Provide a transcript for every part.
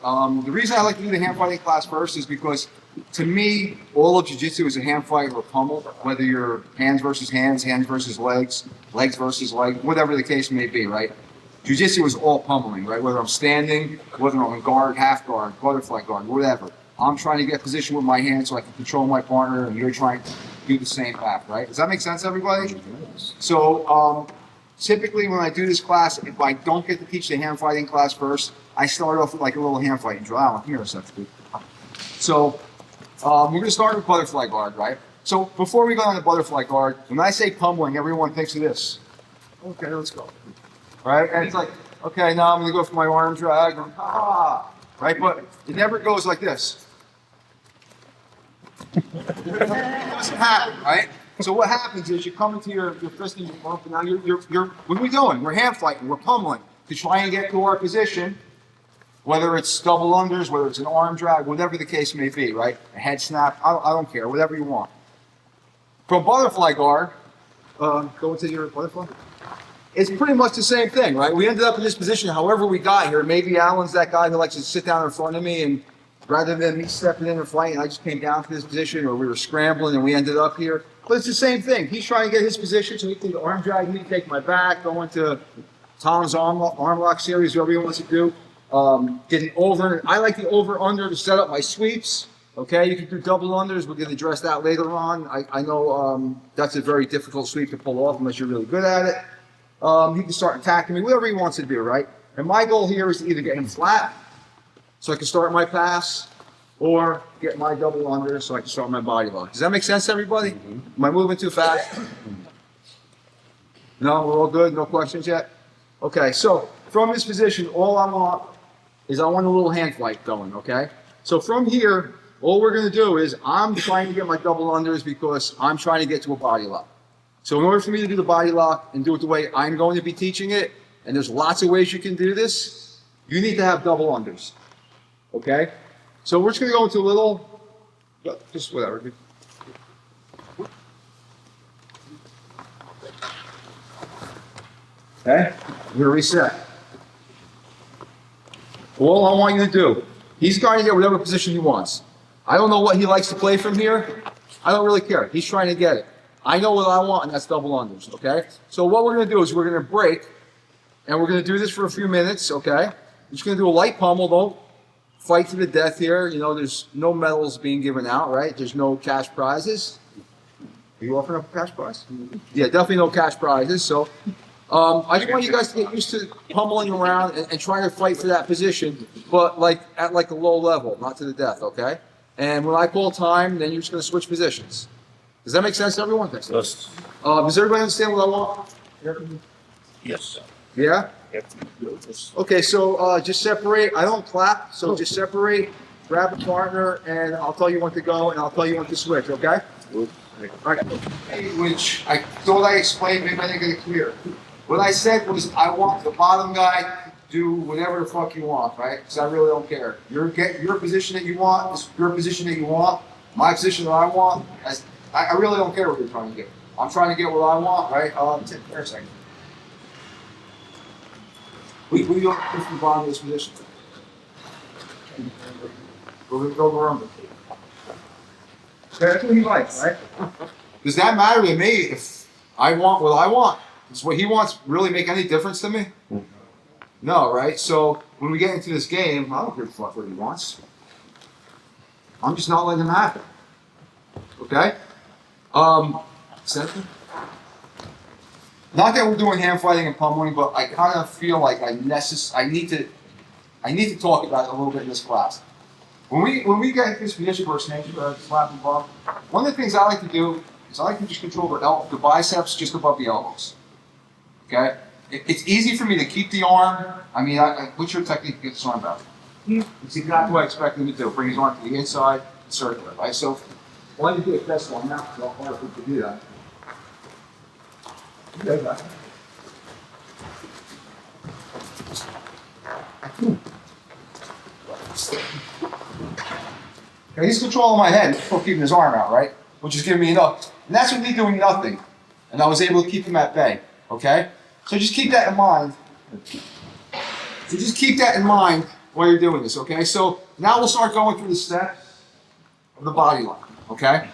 The reason I like to do the hand fighting class first is because, to me, all of jiu-jitsu is a hand fight or pummel, whether you're hands versus hands, hands versus legs, legs versus legs, whatever the case may be, right? Jiu-jitsu is all pummeling, right? Whether I'm standing, whether I'm in guard, half guard, butterfly guard, whatever. I'm trying to get position with my hands so I can control my partner, and you're trying to do the same path, right? Does that make sense, everybody? So, typically when I do this class, if I don't get to teach the hand fighting class first, I start off with like a little hand fighting drill. Come here a second. So, we're going to start with butterfly guard, right? So, before we go on the butterfly guard, when I say pummeling, everyone thinks of this. Okay, let's go. Right? And it's like, okay, now I'm going to go for my arm drag. And, right? But it never goes like this. It doesn't happen, right? So what happens is you come into your fist and your bump, and now what are we doing? We're hand fighting, we're pummeling to try and get to our position, whether it's double unders, whether it's an arm drag, whatever the case may be, right? A head snap, I don't care, whatever you want. From butterfly guard, go into your butterfly. It's pretty much the same thing, right? We ended up in this position however we got here. Maybe Alan's that guy who likes to sit down in front of me, and rather than me stepping in and fighting, I just came down to this position, or we were scrambling and we ended up here. But it's the same thing. He's trying to get his position, so he can arm drag me, take my back, go into Tom's arm lock series, whatever he wants to do. Getting over, I like the over under to set up my sweeps. Okay, you can do double unders. We're going to address that later on. I know that's a very difficult sweep to pull off unless you're really good at it. He can start attacking me, whatever he wants to do, right? And my goal here is to either get him flat, so I can start my pass, or get my double under so I can start my body lock. Does that make sense, everybody? Am I moving too fast? No, we're all good? No questions yet? Okay, so from this position, all I want is I want a little hand fight going, okay? So from here, all we're gonna do is I'm trying to get my double unders because I'm trying to get to a body lock. So in order for me to do the body lock and do it the way I'm going to be teaching it, and there's lots of ways you can do this, you need to have double unders, okay? So we're just going to go into a little, just whatever. Okay, we're going to reset. All I want you to do, he's trying to get whatever position he wants. I don't know what he likes to play from here. I don't really care. He's trying to get it. I know what I want, and that's double unders, okay? So what we're going to do is we're going to break, and we're going to do this for a few minutes, okay? We're just going to do a light pummel, don't fight to the death here. You know, there's no medals being given out, right? There's no cash prizes. Are you offering up a cash prize? Yeah, definitely no cash prizes. So I just want you guys to get used to pummeling around and trying to fight for that position, but like at like a low level, not to the death, okay? And when I call time, then you're just going to switch positions. Does that make sense to everyone? Yes. Does everybody understand what I want? Yes. Yeah? Yep. Okay, so just separate. I don't clap, so just separate, grab a partner, and I'll tell you when to go, and I'll tell you when to switch, okay? All right. Which I thought I explained, maybe I didn't get it clear. What I said was I want the bottom guy to do whatever the fuck you want, right? Because I really don't care. Your position that you want is your position that you want. My position that I want, I really don't care what you're trying to get. I'm trying to get what I want, right? Take care a second. We don't push the bottom of this position. We're going to go around it. That's what he likes, right? Does that matter to me if I want what I want? Does what he wants really make any difference to me? No, right? So when we get into this game, I don't give a fuck what he wants. I'm just not letting him have it. Okay? Center? Not that we're doing hand fighting and pummeling, but I kind of feel like I need to talk about it a little bit in this class. When we get into this position where snake slap and bump, one of the things I like to do is I like to just control the biceps just above the elbows. Okay? It's easy for me to keep the arm. I mean, what's your technique to get this arm back? It's exactly what I expect him to do. Bring his arm to the inside, circular, right? So, all you do is press one now, so I'll hard to do that. Okay, back. Okay, he's controlling my head, he's still keeping his arm out, right? Which is giving me enough. And that's with me doing nothing. And I was able to keep him at bay, okay? So just keep that in mind. So just keep that in mind while you're doing this, okay? So now we'll start going through the steps of the body lock, okay?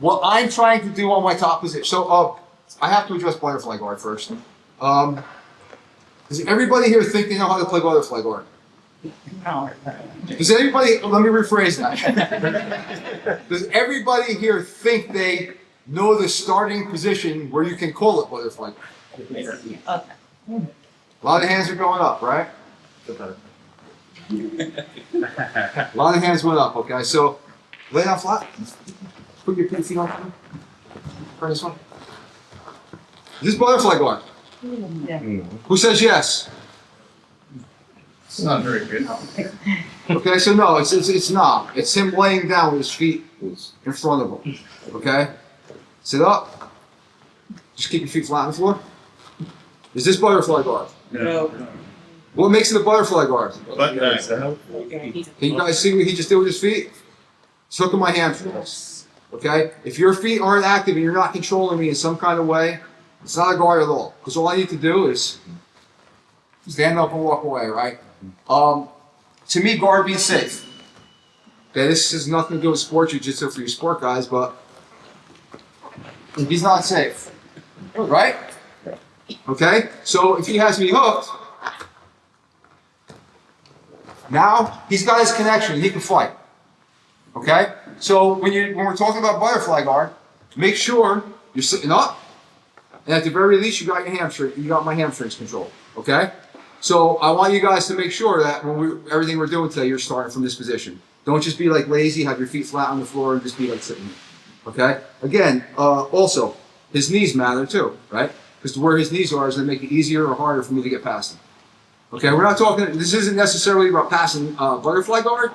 What I'm trying to do on my top position, so I have to address butterfly guard first. Does everybody here think they know how to play butterfly guard? No. Does anybody, let me rephrase that. Does everybody here think they know the starting position where you can call it butterfly guard? Okay. A lot of hands are going up, right? A lot of hands went up, okay? So lay down flat. Put your feet on. Turn this one. Is this butterfly guard? Yeah. Who says yes? It's not very good. Okay, so no, it's not. It's him laying down with his feet in front of him. Okay? Sit up. Just keep your feet flat on the floor. Is this butterfly guard? No. What makes it a butterfly guard? But nice. Can you guys see what he just did with his feet? He's hooking my hamstrings. Okay? If your feet aren't active and you're not controlling me in some kind of way, it's not a guard at all. Because all I need to do is stand up and walk away, right? To me, guard means safe. Okay, this has nothing to do with sport jiu-jitsu for you sport guys, but he's not safe. Right? Okay? So if he has me hooked, now he's got his connection, he can fight. Okay? So when we're talking about butterfly guard, make sure you're sitting up, and at the very least you got my hamstrings controlled. Okay? So I want you guys to make sure that when everything we're doing today, you're starting from this position. Don't just be like lazy, have your feet flat on the floor, and just be like sitting. Okay? Again, also, his knees matter too, right? Because where his knees are is going to make it easier or harder for me to get past them. Okay, we're not talking, this isn't necessarily about passing butterfly guard,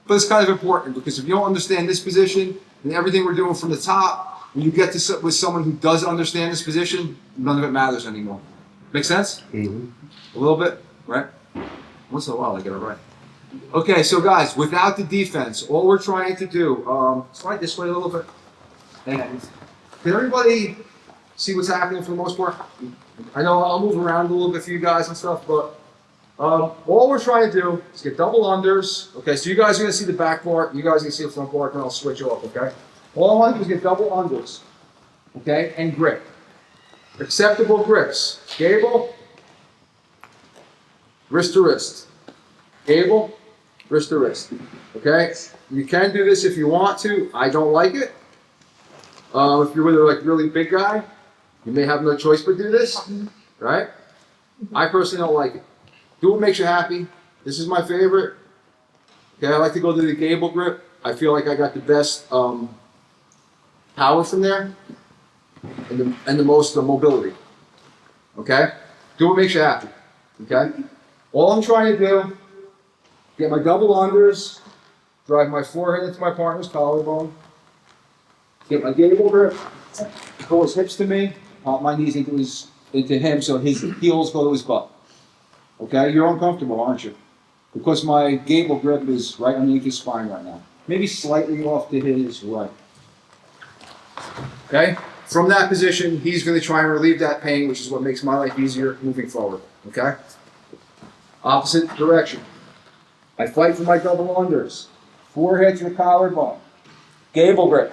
but it's kind of important because if you don't understand this position and everything we're doing from the top, when you get to with someone who does understand this position, none of it matters anymore. Make sense? Mm-hmm. A little bit, right? Once in a while I get it right. Okay, so guys, without the defense, all we're trying to do, slide this way a little bit. And can everybody see what's happening for the most part? I know I'll move around a little bit for you guys and stuff, but all we're trying to do is get double unders. Okay, so you guys are going to see the back part, you guys are going to see the front part, and I'll switch off, okay? All I want to do is get double unders, okay, and grip. Acceptable grips. Gable, wrist to wrist. Gable, wrist to wrist. Okay? You can do this if you want to. I don't like it. If you're with a really big guy, you may have no choice but do this. Right? I personally don't like it. Do what makes you happy. This is my favorite. Okay, I like to go to the Gable grip. I feel like I got the best power from there and the most mobility. Okay? Do what makes you happy. Okay? All I'm trying to do, get my double unders, drive my forehead into my partner's collarbone, get my Gable grip, pull his hips to me, pop my knees into him so his heels go to his butt. Okay? You're uncomfortable, aren't you? Because my Gable grip is right underneath his spine right now. Maybe slightly off to his right. Okay? From that position, he's going to try and relieve that pain, which is what makes my life easier moving forward. Okay? Opposite direction. I fight for my double unders. Forehead to the collarbone. Gable grip.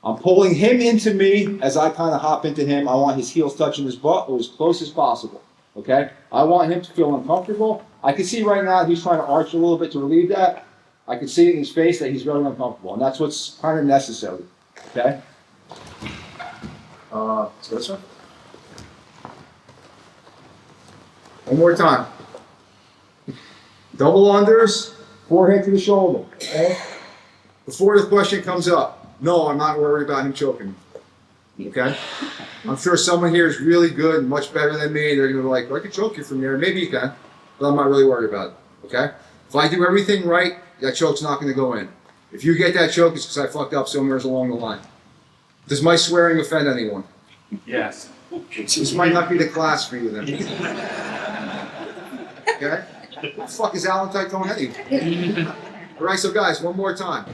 I'm pulling him into me as I kind of hop into him. I want his heels touching his butt or as close as possible. Okay? I want him to feel uncomfortable. I can see right now he's trying to arch a little bit to relieve that. I can see in his face that he's really uncomfortable, and that's what's kind of necessary. Okay? So this one. One more time. Double unders, forehead to the shoulder. Okay? Before the question comes up, no, I'm not worried about him choking. Okay? I'm sure someone here is really good and much better than me. They're going to be like, well, I can choke you from there. Maybe you can, but I'm not really worried about it. Okay? If I do everything right, that choke's not going to go in. If you get that choke, it's because I fucked up somewhere along the line. Does my swearing offend anyone? Yes. This might not be the class for you then. Okay? What the fuck is Alan Tyke going anyway? Alright, so guys, one more time.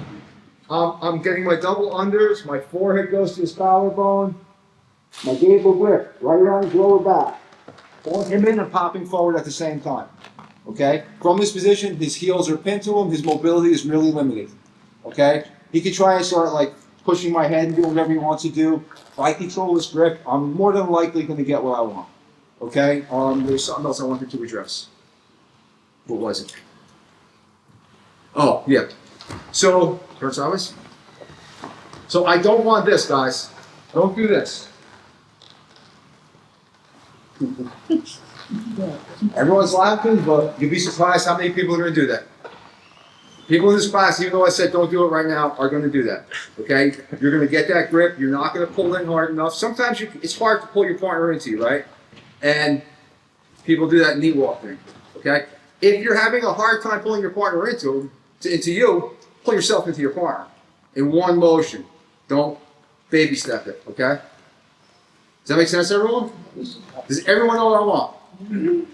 I'm getting my double unders, my forehead goes to his collarbone, my Gable grip, right around his lower back. pulling him in and popping forward at the same time. Okay? From this position, his heels are pinned to him, his mobility is really limited. Okay? He could try and start like pushing my head and doing whatever he wants to do. If I control his grip, I'm more than likely going to get what I want. Okay? There's something else I wanted to address. What was it? Oh, yeah. So, first always. So I don't want this, guys. Don't do this. Everyone's laughing, but you'd be surprised how many people are going to do that. People in this class, even though I said don't do it right now, are going to do that. Okay? You're going to get that grip. You're not going to pull in hard enough. Sometimes it's hard to pull your partner into you, right? And people do that knee walk thing. Okay? If you're having a hard time pulling your partner into you, pull yourself into your partner in one motion. Don't baby step it. Okay? Does that make sense, everyone? Does everyone know what I want?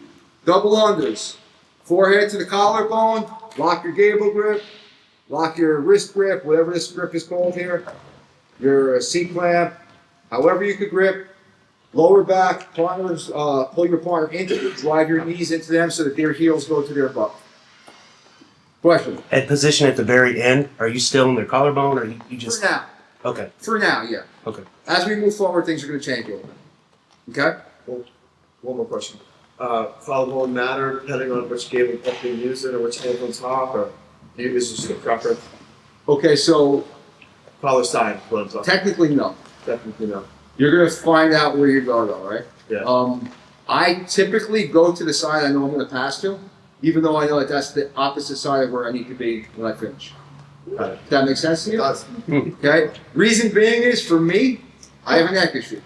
Double unders. Forehead to the collarbone. Lock your gable grip. Lock your wrist grip, whatever this grip is called here. Your C-clamp. However you could grip. Lower back. Partners, pull your partner into you. Drive your knees into them so that their heels go to their butt. Question? At position at the very end, are you still in their collarbone, or you just? For now. Okay. For now, yeah. Okay. As we move forward, things are going to change a little bit. Okay? One more question. Collarbone matter depending on which gable grip you're using or which hand's on top, or is this just a preference? Okay, so Collar side, what I'm talking. technically, no. Definitely no. You're going to find out where you go, though, right? Yeah. I typically go to the side I know I'm going to pass to, even though I know that that's the opposite side of where I need to be when I finish. Got it. Does that make sense to you? It does. Okay? Reason being is, for me, I have a neck issue.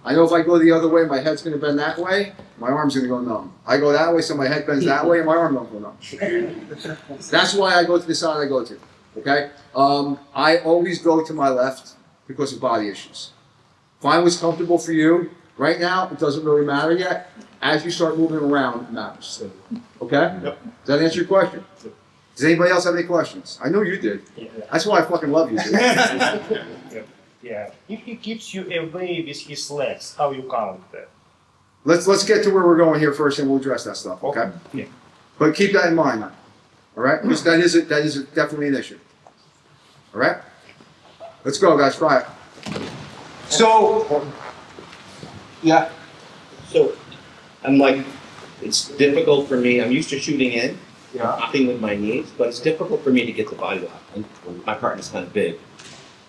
I know if I go the other way, my head's going to bend that way, my arm's going to go numb. I go that way, so my head bends that way, and my arm don't go numb. That's why I go to the side I go to. Okay? I always go to my left because of body issues. Find what's comfortable for you. Right now, it doesn't really matter yet. As you start moving around, it matters. Okay? Yep. Does that answer your question? Does anybody else have any questions? I know you did. Yeah. That's why I fucking love you, dude. Yeah. If he keeps you away with his legs, how you count that? Let's get to where we're going here first, and we'll address that stuff. Okay? Yeah. But keep that in mind, now. All right? Because that is definitely an issue. All right? Let's go, guys. Try it. So, yeah. So, I'm like, it's difficult for me. I'm used to shooting in, Yeah. popping with my knees, but it's difficult for me to get the body lock. And my partner's kind of big.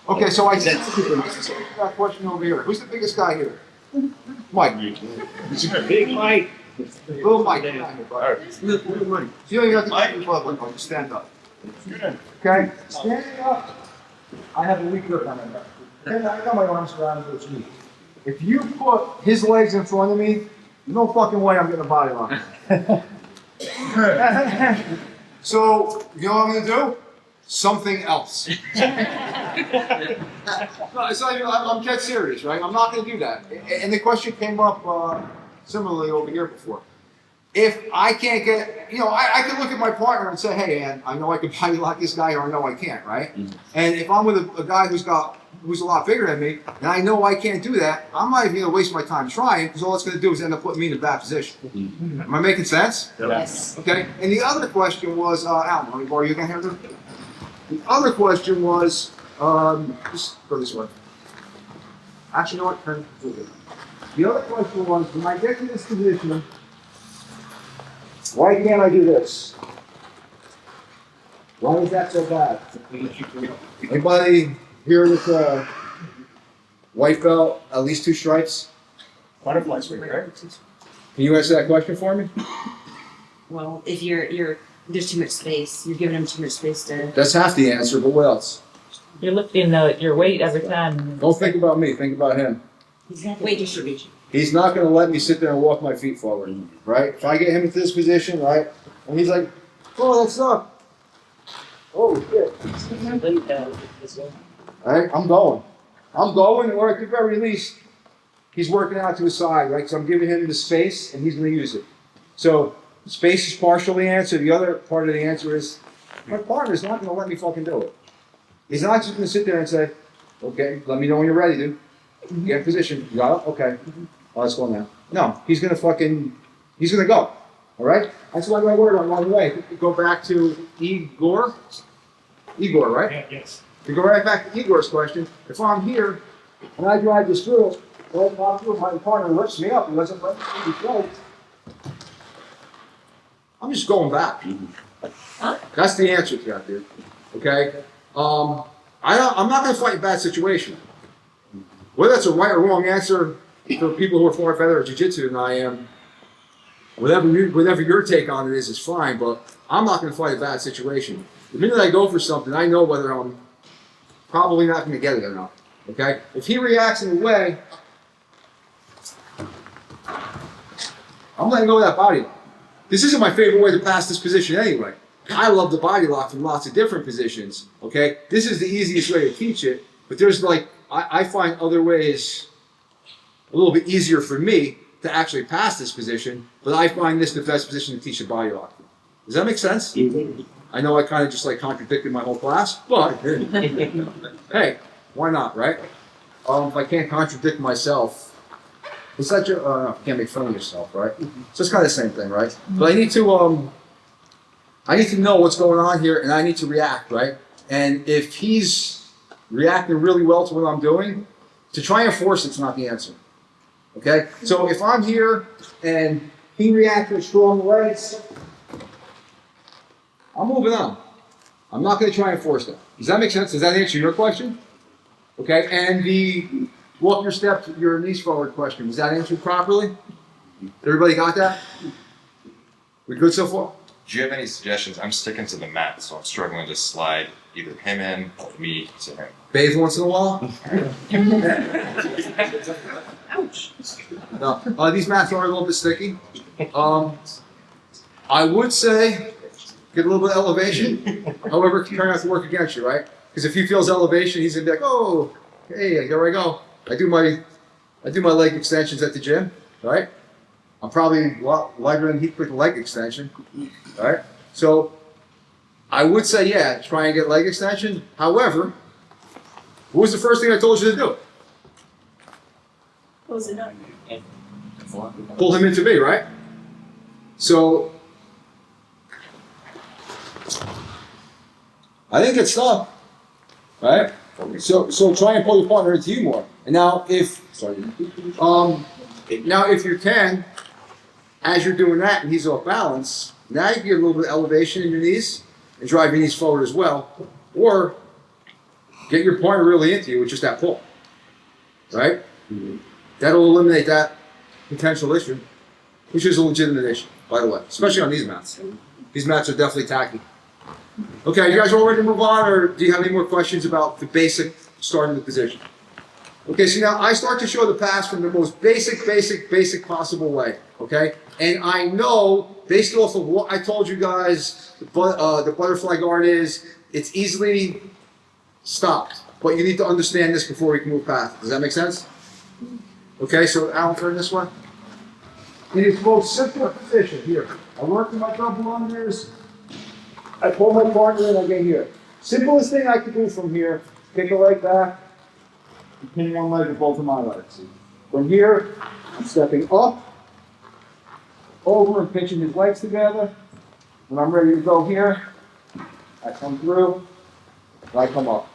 Okay, so I said that question over here. Who's the biggest guy here? Mike. Big Mike. Little Mike. Little Mike. You don't even have to get in the public. Just stand up. Okay? Standing up, I have a weak grip on my back. Okay, I got my arms around those knees. If you put his legs in front of me, there's no fucking way I'm getting a body lock. So, you know what I'm gonna do? Something else. No, it's not even, I'm dead serious, right? I'm not gonna do that. And the question came up similarly over here before. If I can't get, I can look at my partner and say, hey, Ann, I know I can body lock this guy, or I know I can't, right? Mhm. And if I'm with a guy who's a lot bigger than me, and I know I can't do that, I'm not even gonna waste my time trying, because all it's gonna do is end up putting me in a bad position. Am I making sense? Yes. Okay, and the other question was, Alan, let me borrow you again here. The other question was, just go this way. Actually, you know what? Turn it. The other question was, when I get to this position, why can't I do this? Why is that so bad? Anybody here with a white belt, at least 2 stripes? Butterfly swing, right? Can you answer that question for me? Well, if you're there's too much space, you're giving him too much space to. That's half the answer, but what else? You're lifting your weight every time. Don't think about me, think about him. Weight distribution. He's not going to let me sit there and walk my feet forward, right? If I get him into this position, right, and he's like, oh, that's up. Oh, shit. All right, I'm going, or at the very least, he's working out to his side, right? So I'm giving him the space, and he's going to use it. So space is partial the answer. The other part of the answer is my partner's not going to let me fucking do it. He's not just going to sit there and say, okay, let me know when you're ready, dude. Get in position. You got it? Okay. Oh, it's going now. No, he's gonna go. All right? That's what I word on along the way. Go back to Igor. Igor, right? Yeah, yes. To go right back to Igor's question, if I'm here and I drive this through, well, pop through, my partner lifts me up and doesn't let me go, I'm just going back. That's the answer to that, dude. Okay? I'm not going to fight a bad situation. Whether that's a right or wrong answer for people who are far better at jiu-jitsu than I am, whatever your take on it is fine, but I'm not going to fight a bad situation. The minute I go for something, I know whether I'm probably not going to get it or not. Okay? If he reacts in a way, I'm letting go of that body lock. This isn't my favorite way to pass this position anyway. I love the body lock from lots of different positions. Okay? This is the easiest way to teach it, but there's I find other ways a little bit easier for me to actually pass this position, but I find this the best position to teach the body lock. Does that make sense? I know I kind of just contradicted my whole class, but hey, why not, right? If I can't contradict myself, it's not you can't make fun of yourself, right? So it's kind of the same thing, right? But I need to know what's going on here, and I need to react, right? And if he's reacting really well to what I'm doing, to try and force it's not the answer. Okay? So if I'm here and he reacts with strong legs, I'm moving on. I'm not going to try and force that. Does that make sense? Does that answer your question? Okay, and the walk your steps, your knees forward question, was that answered properly? Everybody got that? We good so far? Do you have any suggestions? I'm sticking to the mat, so I'm struggling to slide either him in or me to him. Bathe once in a while? Ouch. No, these mats are a little bit sticky. I would say get a little bit of elevation. However, it can turn out to work against you, right? Because if he feels elevation, he's gonna be like, "Oh, hey, here I go." I do my leg extensions at the gym, right? I'm probably a lot lighter than Heath with a leg extension, right? So I would say, yeah, try and get leg extension. However, what was the first thing I told you to do? Close it up. Pull him into me, right? So I didn't get stuck, right? So try and pull your partner into you more. And now if you can, as you're doing that and he's off balance, now you can get a little bit of elevation in your knees and drive your knees forward as well, or get your partner really into you with just that pull, right? That'll eliminate that potential issue, which is a legitimate issue, by the way, especially on these mats. These mats are definitely tacky. Okay, you guys all ready to move on, or do you have any more questions about the basic starting the position? Okay, so now I start to show the pass from the most basic possible way, okay? And I know, based off of what I told you guys, the butterfly guard is, it's easily stopped. But you need to understand this before we can move past. Does that make sense? Okay, so Alan, turn this way. In its most simple position, here. I work with my double unders. I pull my partner in, I get here. Simplest thing I can do from here, kick the leg back, and pin one leg with both of my legs. From here, I'm stepping up, over and pinching his legs together. When I'm ready to go here, I come through, and I come up.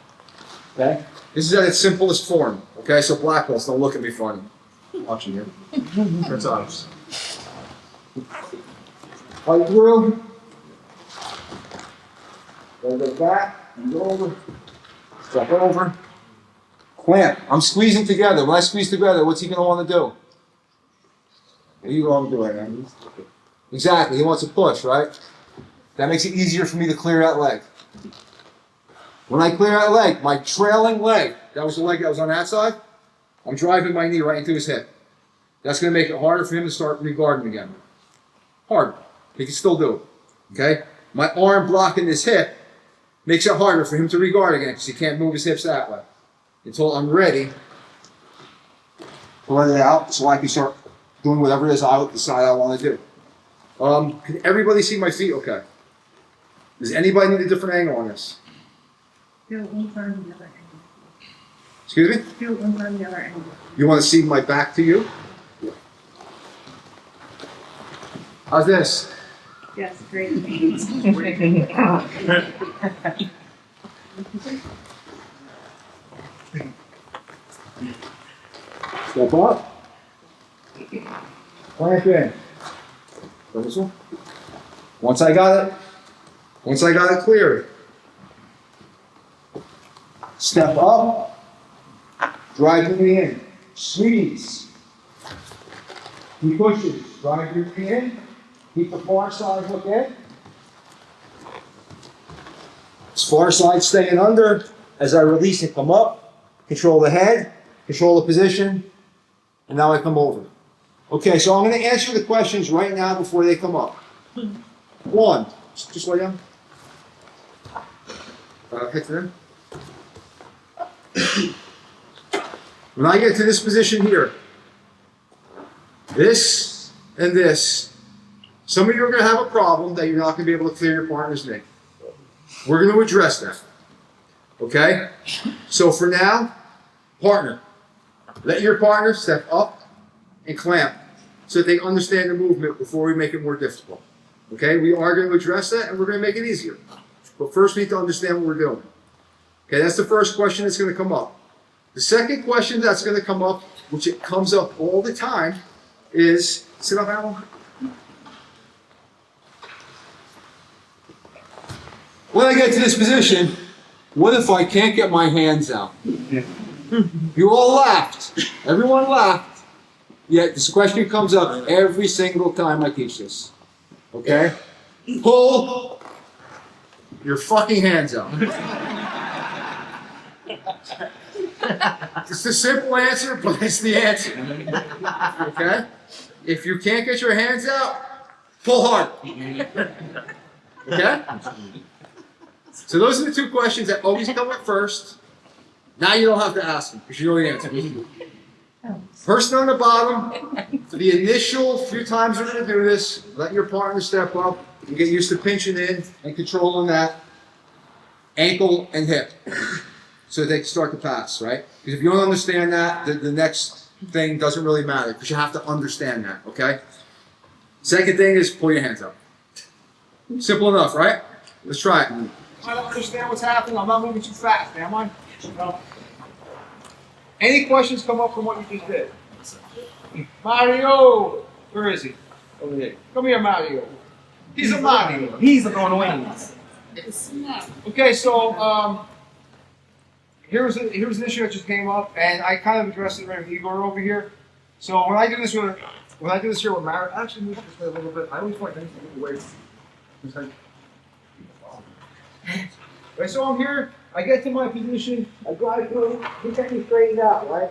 Okay? This is at its simplest form. Okay, so black belts, don't look at me funny. I'm watching you. That's honest. Fight through. Go back, and go over, step over, clamp. I'm squeezing together. When I squeeze together, what's he going to want to do? What are you going to do right now? Exactly, he wants to push, right? That makes it easier for me to clear that leg. When I clear that leg, my trailing leg, that was the leg that was on that side, I'm driving my knee right into his hip. That's going to make it harder for him to start regarding again. Harder. He can still do it. Okay? My arm blocking his hip makes it harder for him to regard again because he can't move his hips that way until I'm ready to let it out so I can start doing whatever it is I decide I want to do. Can everybody see my feet okay? Does anybody need a different angle on this? Feel one arm on the other angle. Excuse me? Feel one arm on the other angle. You want to see my back to you? How's this? Yes, great. Step up. Clamp in. Go this one. Once I got it cleared. Step up. Drive the knee in. Squeeze. He pushes. Drive your knee in. Keep the far side hook in. This far side staying under. As I release it, come up. Control the head. Control the position. And now I come over. Okay, so I'm going to answer the questions right now before they come up. One. Just lay down. Head to them. When I get to this position here, this and this, some of you are going to have a problem that you're not going to be able to clear your partner's knee. We're going to address that. Okay? So for now, partner, let your partner step up and clamp so that they understand the movement before we make it more difficult. Okay? We are going to address that and we're going to make it easier. But first we need to understand what we're doing. Okay, that's the first question that's going to come up. The second question that's going to come up, which it comes up all the time, is, sit up, Alan. When I get to this position, what if I can't get my hands out? You all laughed. Everyone laughed. Yet this question comes up every single time I teach this. Okay? Pull your fucking hands out. It's a simple answer, but it's the answer. Okay? If you can't get your hands out, pull hard. Okay? So those are the two questions that always come up first. Now you don't have to ask them because you know the answer. Person on the bottom, for the initial few times we're going to do this, let your partner step up and get used to pinching in and controlling that ankle and hip so they can start to pass, right? Because if you don't understand that, the next thing doesn't really matter because you have to understand that, okay? Second thing is pull your hands up. Simple enough, right? Let's try it. I don't understand what's happening. I'm not moving too fast, am I? No. Any questions come up from what you just did? Mario! Where is he? Over here. Come here, Mario. He's a Mario. He's on wings. Okay, so here's an issue that just came up, and I kind of addressed it right with Igor over here. So when I do this here with Mario, actually move this way a little bit. I always want things to move away. Right, so I'm here. I get to my position. I drive through. He kept me straightened out, right?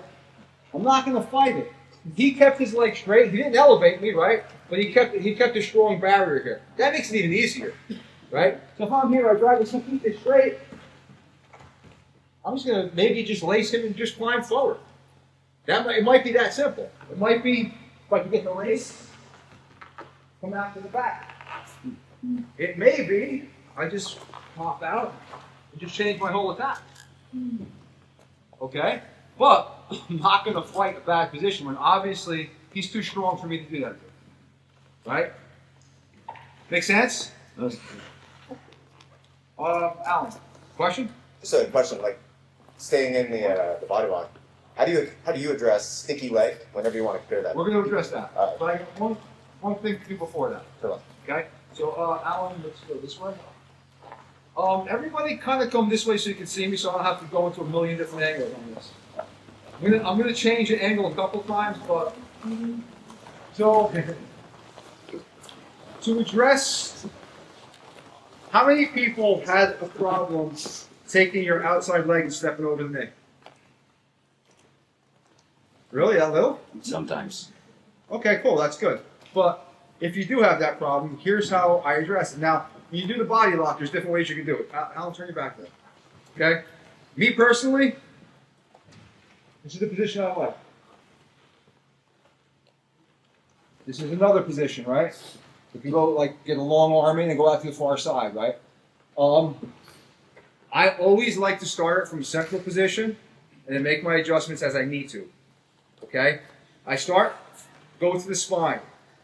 I'm not going to fight it. He kept his leg straight. He didn't elevate me, right? But he kept a strong barrier here. That makes it even easier, right? So if I'm here, I drive this, keep it straight. I'm just going to maybe just lace him and just climb forward. It might be that simple. It might be if I can get the lace, come out to the back. It may be I just pop out and just change my whole attack. Okay? But I'm not going to fight a bad position when obviously he's too strong for me to do that. Right? Make sense? Alan, question? Just a question, like staying in the body lock. How do you address sticky leg whenever you want to clear that? We're going to address that. All right. But I got one thing to do before that. Sure. Okay? So Alan, let's go this way. Everybody kind of come this way so you can see me, so I don't have to go into a million different angles on this. I'm gonna change the angle a couple times, but so to address, how many people had a problem taking your outside leg and stepping over the knee? Really, that little? Sometimes. Okay, cool, that's good. But if you do have that problem, here's how I address it. Now, when you do the body lock, there's different ways you can do it. Alan, turn your back there. Okay? Me personally, this is the position I like. This is another position, right? You can go like get a long arm in and go out to the far side, right? I always like to start it from central position and then make my adjustments as I need to. Okay? I start, go to the spine.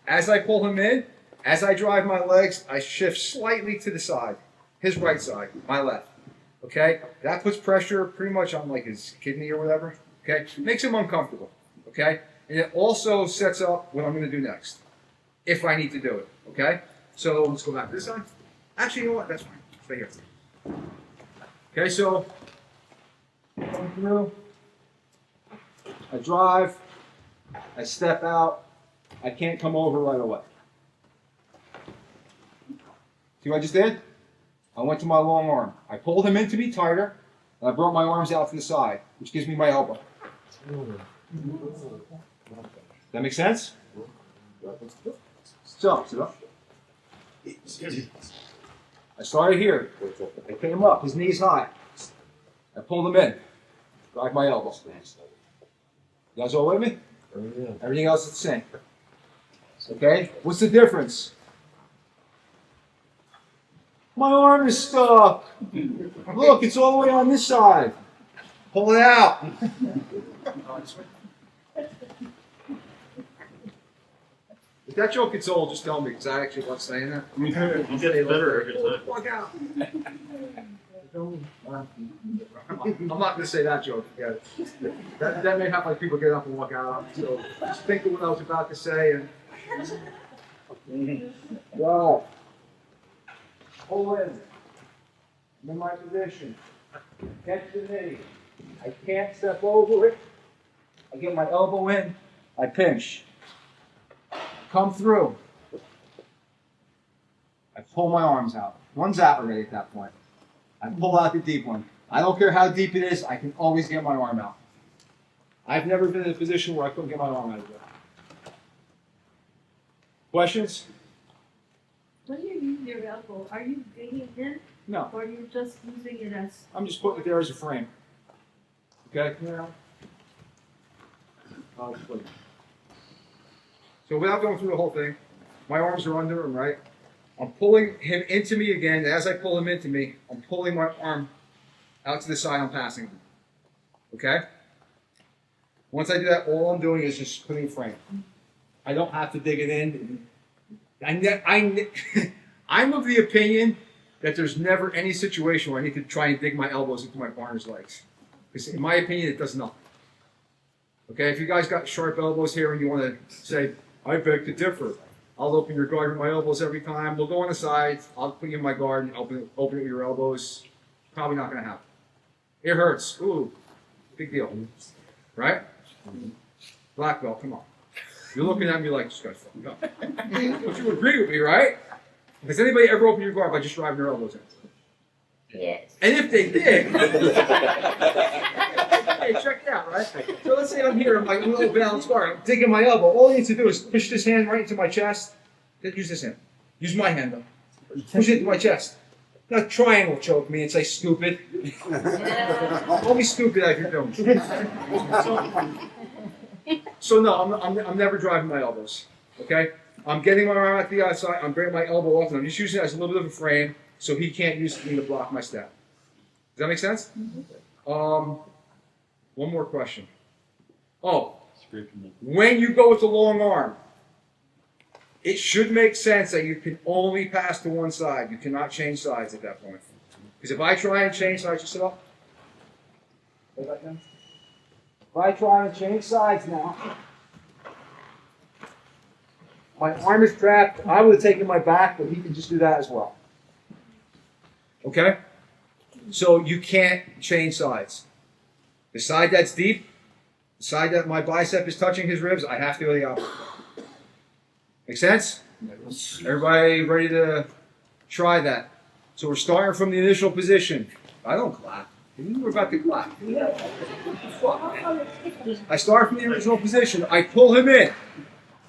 As I pull him in, As I drive my legs, I shift slightly to the side, his right side, my left. Okay? That puts pressure pretty much on like his kidney or whatever. Okay? Makes him uncomfortable. Okay? And it also sets up what I'm going to do next, if I need to do it. Okay? So let's go back to this side. Actually, you know what? That's fine. Stay here. Okay, so come through. I drive. I step out. I can't come over right away. See what I just did? I went to my long arm. I pulled him into me tighter, and I brought my arms out to the side, which gives me my elbow. That make sense? So, sit up. I started here. I came up. His knee's high. I pulled him in. Drive my elbow. You guys all with me? Everything else is the same. Okay? What's the difference? My arm is stuck. Look, it's all the way on this side. Pull it out. If that joke gets old, just tell me, because I actually love saying that. It gets better every time. Walk out. I'm not going to say that joke again. That may have like people get up and walk out. So just think of what I was about to say and. Wow. Pull in. I'm in my position. Catch the knee. I can't step over it. I get my elbow in. I pinch. Come through. I pull my arms out. One's out already at that point. I pull out the deep one. I don't care how deep it is, I can always get my arm out. I've never been in a position where I couldn't get my arm out of it. Questions? When you use your elbow, are you digging in No. or are you just using it as? I'm just putting it there as a frame. Okay? So without going through the whole thing, my arms are under him, right? I'm pulling him into me again. And as I pull him into me, I'm pulling my arm out to the side. I'm passing him. Okay? Once I do that, all I'm doing is just putting a frame. I don't have to dig it in. I'm of the opinion that there's never any situation where I need to try and dig my elbows into my partner's legs. Because in my opinion, it does nothing. Okay, if you guys got sharp elbows here and you want to say, I beg to differ, I'll open your guard with my elbows every time. We'll go on the side. I'll put you in my guard and open it with your elbows. Probably not going to happen. It hurts. Ooh, big deal. Right? Black belt, come on. You're looking at me like, this guy's fucking up. But you agree with me, right? Has anybody ever opened your guard by just driving their elbows in? Yes. And if they did, hey, check it out, right? So let's say I'm here, I'm like a little balanced guard, I'm digging my elbow. All I need to do is push this hand right into my chest. Then use this hand. Use my hand though. Push it into my chest. Not triangle choke me and say stupid. Call me stupid if you're doing. So no, I'm never driving my elbows. Okay? I'm getting my arm out the outside, I'm bringing my elbow off, and I'm just using it as a little bit of a frame so he can't use me to block my step. Does that make sense? One more question. Oh, when you go with the long arm, it should make sense that you can only pass to one side. You cannot change sides at that point. Because if I try and change sides, you sit up. If I try and change sides now, my arm is trapped. I would have taken my back, but he can just do that as well. Okay? So you can't change sides. The side that's deep, the side that my bicep is touching his ribs, I have to go the opposite. Make sense? Everybody ready to try that? So we're starting from the initial position. I don't clap. You were about to clap. I start from the original position. I pull him in.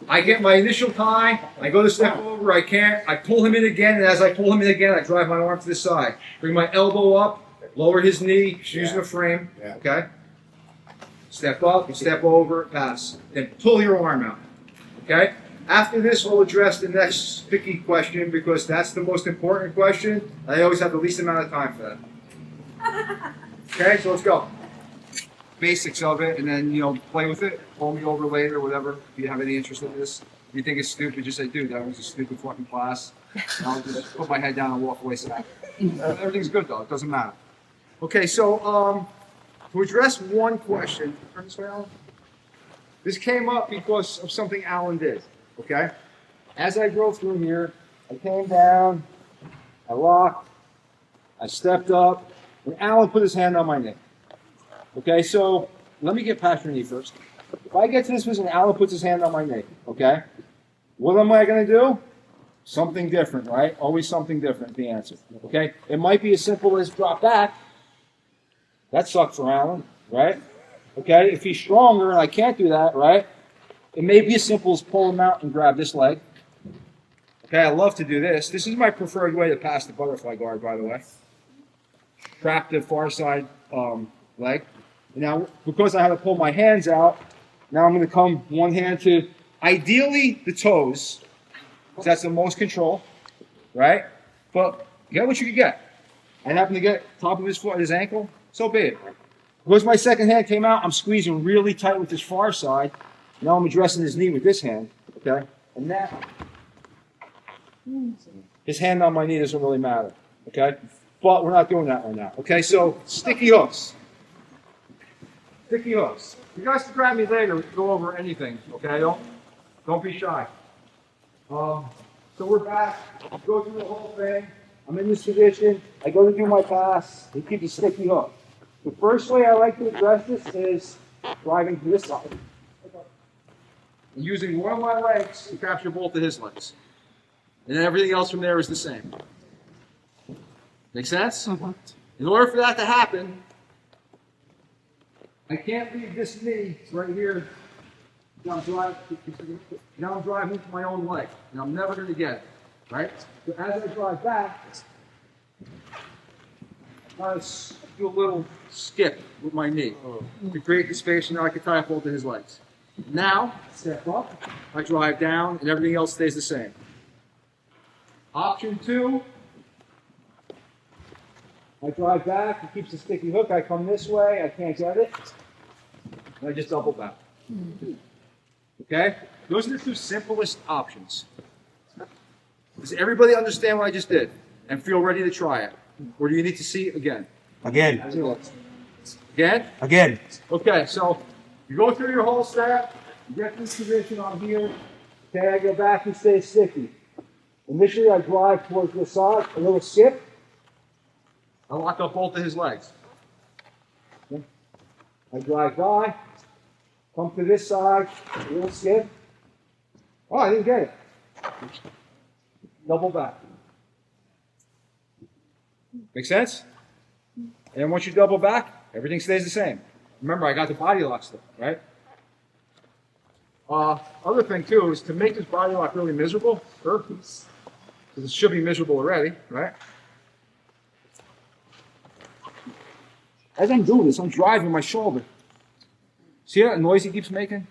I get my initial tie. I go to step over. I can't. I pull him in again. And as I pull him in again, I drive my arm to the side. Bring my elbow up. Lower his knee. Using a frame. Okay? Step up. Step over. Pass. Then pull your arm out. Okay? After this, we'll address the next sticky question because that's the most important question. I always have the least amount of time for that. Okay, so let's go. basics of it, and then, play with it. Call me over later, whatever. If you have any interest in this, if you think it's stupid, just say, dude, that was a stupid fucking class. And I'll just put my head down and walk away sad. Everything's good though, it doesn't matter. Okay, so to address one question, turn this way, Alan. This came up because of something Alan did, okay? As I drove through here, I came down, I locked, I stepped up, and Alan put his hand on my neck. Okay, so let me get past your knee first. If I get to this position, Alan puts his hand on my knee, okay? What am I gonna do? Something different, right? Always something different, the answer, okay? It might be as simple as drop back. That sucked for Alan, right? Okay, if he's stronger and I can't do that, right? It may be as simple as pull him out and grab this leg. Okay, I love to do this. This is my preferred way to pass the butterfly guard, by the way. Trap the far side leg. Now, because I have to pull my hands out, now I'm going to come one hand to, ideally, the toes, because that's the most control, right? But get what you can get. I happen to get top of his foot, his ankle, so be it. Because my second hand came out, I'm squeezing really tight with this far side. Now I'm addressing his knee with this hand, okay? And now, his hand on my knee doesn't really matter, okay? But we're not doing that right now, okay? So, sticky hooks. Sticky hooks. You guys can grab me later, go over anything, okay? Don't be shy. So we're back, go through the whole thing. I'm in this position, I go to do my pass, we keep the sticky hook. The first way I like to address this is driving to this side. And using one of my legs to capture both of his legs. And then everything else from there is the same. Make sense? In order for that to happen, I can't leave this knee right here. Now I'm driving with my own leg, and I'm never going to get it, right? So as I drive back, I do a little skip with my knee to create the space, and now I can tie up both of his legs. Now, step up, I drive down, and everything else stays the same. Option 2, I drive back, it keeps the sticky hook, I come this way, I can't get it, and I just double back. Okay? Those are the two simplest options. Does everybody understand what I just did and feel ready to try it? Or do you need to see it again? Again. Again? Again. Okay, so you go through your whole step, you get this position on here, okay, I go back and stay sticky. Initially I drive towards the side, a little skip, I lock up both of his legs. Okay. I drive by, come to this side, a little skip. Oh, I didn't get it. Double back. Make sense? And once you double back, everything stays the same. Remember, I got the body lock still, right? Other thing too is to make this body lock really miserable, because it should be miserable already, right? As I'm doing this, I'm driving my shoulder. See that noise he keeps making?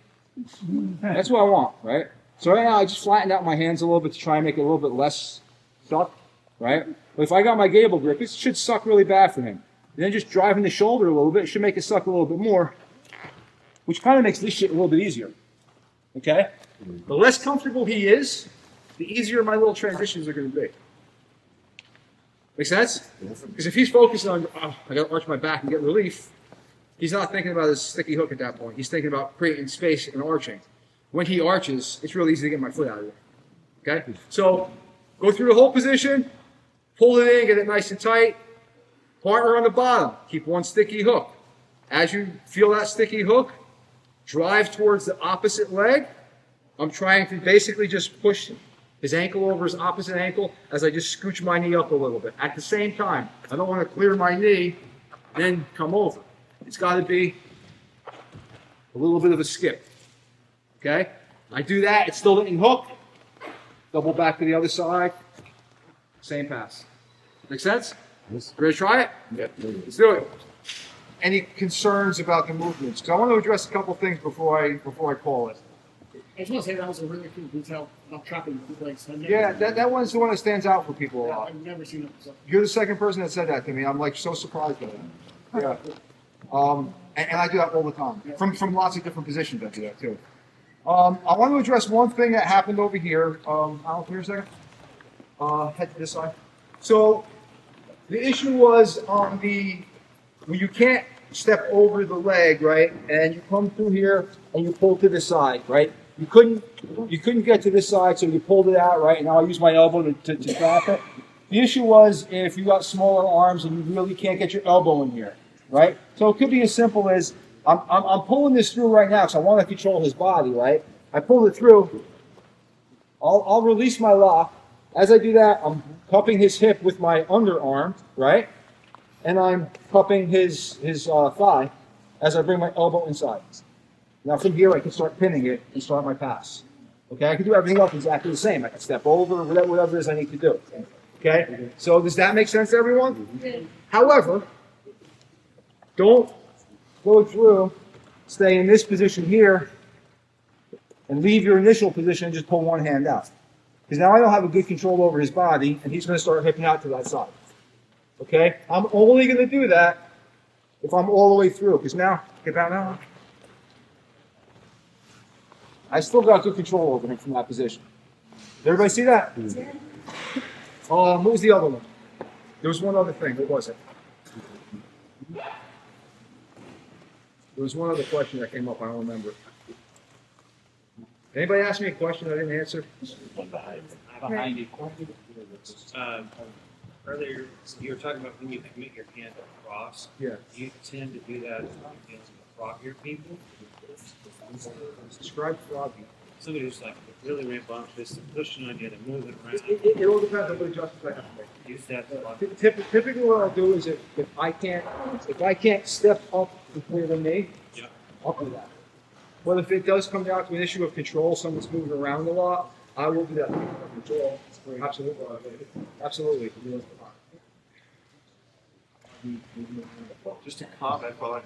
That's what I want, right? So right now I just flattened out my hands a little bit to try and make it a little bit less suck, right? But if I got my gable grip, it should suck really bad for him. And then just driving the shoulder a little bit should make it suck a little bit more, which kind of makes this shit a little bit easier. Okay? The less comfortable he is, the easier my little transitions are going to be. Make sense? Because if he's focused on, oh, I got to arch my back and get relief, he's not thinking about his sticky hook at that point. He's thinking about creating space and arching. When he arches, it's really easy to get my foot out of there. Okay? So go through the whole position, pull it in, get it nice and tight. Partner on the bottom, keep one sticky hook. As you feel that sticky hook, drive towards the opposite leg. I'm trying to basically just push his ankle over his opposite ankle as I just scooch my knee up a little bit. At the same time, I don't want to clear my knee, then come over. It's got to be a little bit of a skip. Okay? I do that, it still didn't hook. Double back to the other side. Same pass. Make sense? Ready to try it? Yeah. Let's do it. Any concerns about the movements? Because I want to address a couple things before I call it. I just want to say that was a really cool detail about trapping the legs. Yeah, that one's the one that stands out for people a lot. I've never seen it before. You're the second person that said that to me. I'm like so surprised by that. Yeah. And I do that all the time. From lots of different positions, I do that too. I want to address one thing that happened over here. Al, here a second. Head to this side. So the issue was on when you can't step over the leg, right? And you come through here and you pull to the side, right? You couldn't get to this side, so you pulled it out, right? And now I use my elbow to trap it. The issue was if you got smaller arms and you really can't get your elbow in here, right? So it could be as simple as I'm pulling this through right now because I want to control his body, right? I pull it through. I'll release my lock. As I do that, I'm cupping his hip with my underarm, right? And I'm cupping his thigh as I bring my elbow inside. Now from here, I can start pinning it and start my pass. Okay, I can do everything else exactly the same. I can step over, whatever it is I need to do. Okay, so does that make sense to everyone? However, don't go through, stay in this position here, and leave your initial position and just pull one hand out. Because now I don't have a good control over his body, and he's going to start hipping out to that side. Okay? I'm only going to do that if I'm all the way through. Because now, get out now. I still got good control over him from that position. Did everybody see that? What was the other one? There was one other thing. What was it? There was one other question that came up. I don't remember. Anybody ask me a question I didn't answer? Behind you. Earlier, you were talking about when you commit your hand across. Yeah. Do you tend to do that against froggier people? Describe froggy. Somebody who's like really rambunctious and pushing on you and moving around. It all depends on what adjustments I have to make. Use that a lot. Typically, what I'll do is if I can't step up before than me, Yeah. I'll do that. But if it does come down to an issue of control, someone's moving around a lot, I will do that. Control. Absolutely. Absolutely. Just a comment, but like,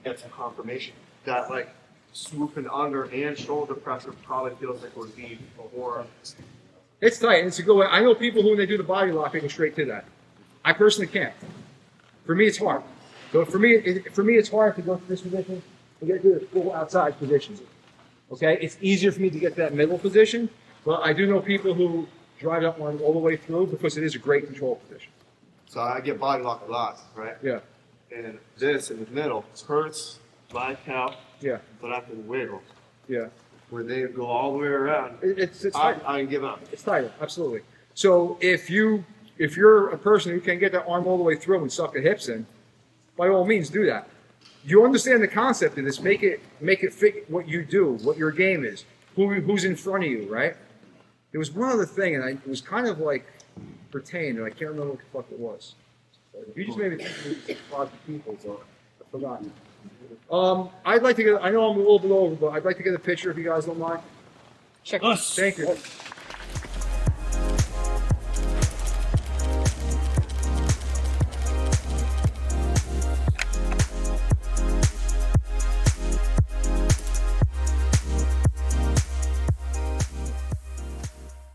get some confirmation that like swooping under and shoulder pressure probably feels like it would be more. It's tight. It's a good way. I know people who, when they do the body lock, they go straight to that. I personally can't. For me, it's hard. So for me, it's hard to go to this position and get to the full outside position. Okay, it's easier for me to get to that middle position, but I do know people who drive that one all the way through because it is a great control position. So I get body locked a lot, right? Yeah. And this in the middle hurts my calf, Yeah. but I can wiggle. Yeah. Where they go all the way around, It's tight. I can give up. It's tighter, absolutely. So if you're a person who can get that arm all the way through and suck the hips in, by all means do that. You understand the concept of this. Make it fit what you do, what your game is, who's in front of you, right? There was one other thing, and it was kind of like pertained, and I can't remember what the fuck it was. You just made me think of lots of people, so I forgot. I'd like to get. I know I'm a little bit over, but I'd like to get a picture if you guys don't mind. Sure. Thank you.